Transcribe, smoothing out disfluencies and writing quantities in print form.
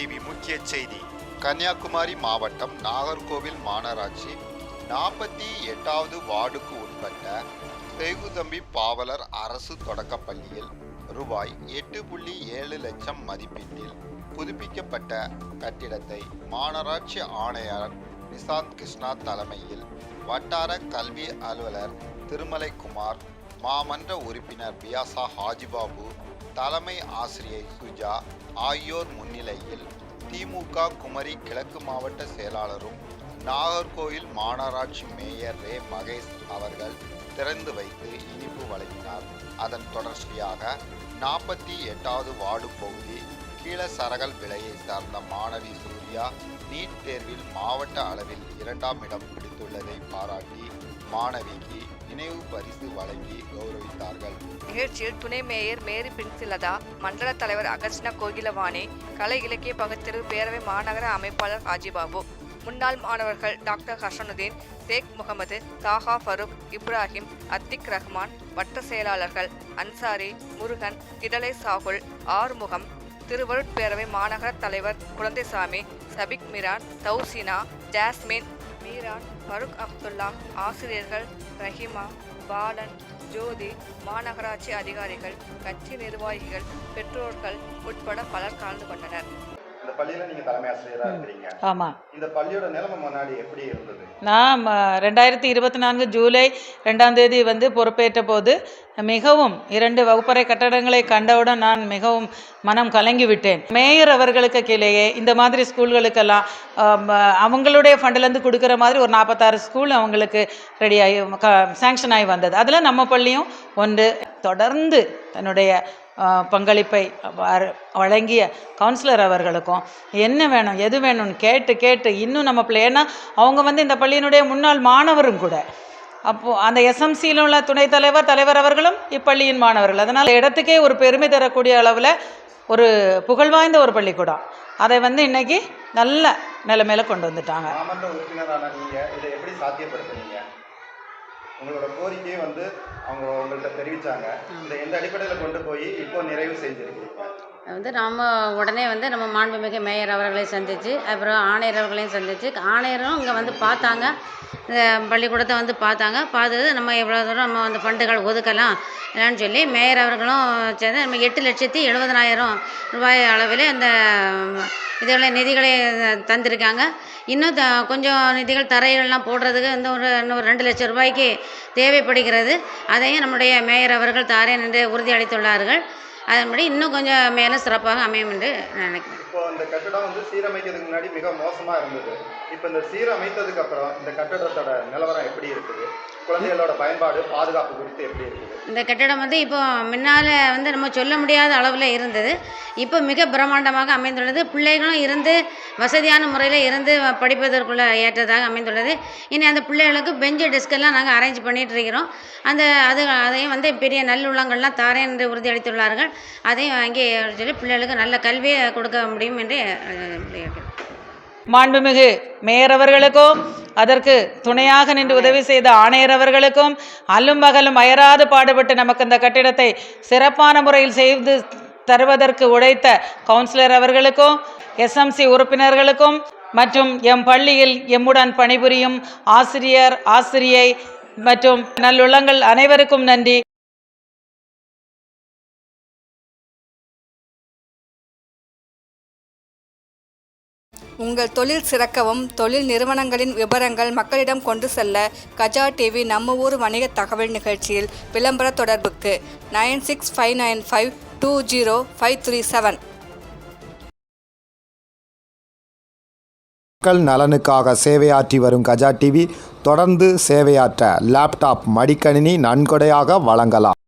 TV முக்கிய செய்தி. கன்னியாகுமரி மாவட்டம் நாகர்கோவில் மாநகராட்சி 48வது வார்டுக்கு உட்பட்ட சேகுதம்பி பாவலர் அரசு தொடக்கப்பள்ளியில் ரூபாய் 8.7 லட்சம் மதிப்பீட்டில் புதுப்பிக்கப்பட்ட கட்டிடத்தை மாநகராட்சி ஆணையர் நிசாந்த் கிருஷ்ணா தலைமையில் வட்டார கல்வி அலுவலர் திருமலைக்குமார், மாமன்ற உறுப்பினர் பியாசா ஹாஜிபாபு, தலைமை ஆசிரியை சுஜா ஆகியோர் முன்னிலையில் திமுக குமரி கிழக்கு மாவட்ட செயலாளரும் நாகர்கோவில் மாநகராட்சி மேயர் ரே மகேஷ் அவர்கள் திறந்து வைத்து இனிப்பு வழங்கினார். அதன் தொடர்ச்சியாக 48வது வார்டு பகுதி கீழசரகல் விலையை சார்ந்த மாணவி சூர்யா நீட் தேர்வில் மாவட்ட அளவில் 2ஆம் இடம் பிடித்துள்ளதை பாராட்டி மாணவிக்கு நினைவு பரிசு வழங்கி கௌரவித்தார்கள். நிகழ்ச்சியில் துணை மேயர் மேரி பிரின்சிலதா, மண்டல தலைவர் அகர்ஷ்ணா கோகிலவாணி, கலை இலக்கிய பகுத்தறிவு பேரவை மாநகர அமைப்பாளர் ஹாஜிபாபு, முன்னாள் மாணவர்கள் டாக்டர் ஹசனுதீன், ஷேக் முகமது, தாஹா ஃபருக், இப்ராஹிம், அத்திக் ரஹ்மான், வட்ட செயலாளர்கள் அன்சாரி, முருகன், கிடலை சாகுல், ஆறுமுகம், திருவருட்பேரவை மாநகர தலைவர் குழந்தைசாமி, சபிக் மிரான், தௌசினா, ஜாஸ்மின், மீரான், ஃபருக் அப்துல்லா, ஆசிரியர்கள் ரஹிமா, பாலன், ஜோதி, மாநகராட்சி அதிகாரிகள், கட்சி நிர்வாகிகள், பெற்றோர்கள் உட்பட பலர் கலந்து கொண்டனர். இந்த பள்ளியில நீங்க தலைமை ஆசிரியரா இருக்கீங்க. ஆமா. இந்த பள்ளியோட நிலைமை முன்னாடி எப்படி இருந்தது? நான் 2024 ஜூலை 2ஆம் தேதி பொறுப்பேற்ற போது மிகவும் 2 வகுப்பறை கட்டடங்களை கண்டவுடன் நான் மிகவும் மனம் கலங்கி விட்டேன். மேயர் அவர்களுக்கு கீழேயே இந்த மாதிரி ஸ்கூல்களுக்கெல்லாம் அவங்களுடைய ஃபண்டிலேருந்து கொடுக்குற மாதிரி ஒரு 46 ஸ்கூல் அவங்களுக்கு ரெடி ஆகி சேங்ஷன் ஆகி வந்தது. அதில் நம்ம பள்ளியும் ஒன்று. தொடர்ந்து தன்னுடைய பங்களிப்பை வழங்கிய கவுன்சிலர் அவர்களுக்கும் என்ன வேணும் எது வேணும்னு கேட்டு இன்னும் நம்ம பிள்ளைன்னா அவங்க இந்த பள்ளியினுடைய முன்னாள் மாணவரும் கூட. அப்போது அந்த எஸ்எம்சியில் உள்ள துணைத் தலைவர் அவர்களும் இப்பள்ளியின் மாணவர்கள். அதனால் இடத்துக்கே ஒரு பெருமை தரக்கூடிய அளவில் ஒரு புகழ்வாய்ந்த ஒரு பள்ளிக்கூடம். அதை இன்னைக்கு நல்ல நிலைமையில கொண்டு வந்துட்டாங்க. மாமன்ற உறுப்பினரான நீங்கள் இதை எப்படி சாத்தியப்படுத்துனீங்க? உங்களோட கோரிக்கையை அவங்க உங்கள்கிட்ட தெரிவித்தாங்க. இதை எந்த அடிப்படையில் கொண்டு போய் இப்போ நிறைவு செஞ்சுருக்கீங்க? நம்ம உடனே நம்ம மாண்புமிகு மேயர் அவர்களை சந்தித்து, அப்புறம் ஆணையர் அவர்களையும் சந்தித்து, ஆணையரும் இங்கே பார்த்தாங்க, பள்ளிக்கூடத்தை பார்த்தாங்க. பார்த்தது நம்ம எவ்வளோ தூரம் நம்ம ஃபண்டுகள் ஒதுக்கலாம் என்னன்னு சொல்லி மேயர் அவர்களும் சேர்ந்து நம்ம 8,70,000 ரூபாய் அளவில் அந்த இதோட நிதிகளை தந்திருக்காங்க. இன்னும் கொஞ்சம் நிதிகள் தரைகள்லாம் போடுறதுக்கு இன்னும் 2 லட்சம் ரூபாய்க்கு தேவைப்படுகிறது. அதையும் நம்முடைய மேயர் அவர்கள் தாரேன் என்று உறுதியளித்துள்ளார்கள். அதன்படி இன்னும் கொஞ்சம் மேலே சிறப்பாக அமையும் என்று நினைக்கிறேன். இப்போ இந்த கட்டடம் சீரமைக்கிறதுக்கு முன்னாடி மிக மோசமாக இருந்தது. இப்போ இந்த சீரமைத்ததுக்கு அப்புறம் இந்த கட்டடத்தோட நிலவரம் எப்படி இருக்குது? குழந்தைகளோட பயன்பாடு, பாதுகாப்பு குறித்து எப்படி இருக்குது? இந்த கட்டடம் இப்போ முன்னால் நம்ம சொல்ல முடியாத அளவில் இருந்தது. இப்போ மிக பிரம்மாண்டமாக அமைந்துள்ளது. பிள்ளைகளும் இருந்து வசதியான முறையில் இருந்து படிப்பதற்குள்ள ஏற்றதாக அமைந்துள்ளது. இனி அந்த பிள்ளைகளுக்கு பெஞ்சு டெஸ்கெல்லாம் நாங்கள் அரேஞ்ச் பண்ணிகிட்டு இருக்கிறோம். அதையும் பெரிய நல்லுள்ளங்கள்லாம் தாரேன் என்று உறுதியளித்துள்ளார்கள். அதையும் வாங்கி சொல்லி பிள்ளைகளுக்கு நல்ல கல்வியை கொடுக்க முடியும் என்று மாண்புமிகு மேயர் அவர்களுக்கும் அதற்கு துணையாக நின்று உதவி செய்த ஆணையர் அவர்களுக்கும் அல்லும் பகலும் அயராது பாடுபட்டு நமக்கு இந்த கட்டிடத்தை சிறப்பான முறையில் செய்து தருவதற்கு உழைத்த கவுன்சிலர் அவர்களுக்கும், எஸ்எம்சி உறுப்பினர்களுக்கும் மற்றும் எம் பள்ளியில் எம்முடன் பணிபுரியும் ஆசிரியை மற்றும் நல்லுள்ளங்கள் அனைவருக்கும் நன்றி. உங்கள் தொழில் சிறக்கவும், தொழில் நிறுவனங்களின் விவரங்கள் மக்களிடம் கொண்டு செல்ல கஜா டிவி நம்ம ஊர் வணிக தகவல் நிகழ்ச்சியில் விளம்பர தொடர்புக்கு 9659520537. மக்கள் நலனுக்காக சேவையாற்றி வரும் கஜா டிவி தொடர்ந்து சேவையாற்ற லேப்டாப், மடிக்கணினி நன்கொடையாக வழங்கலாம்.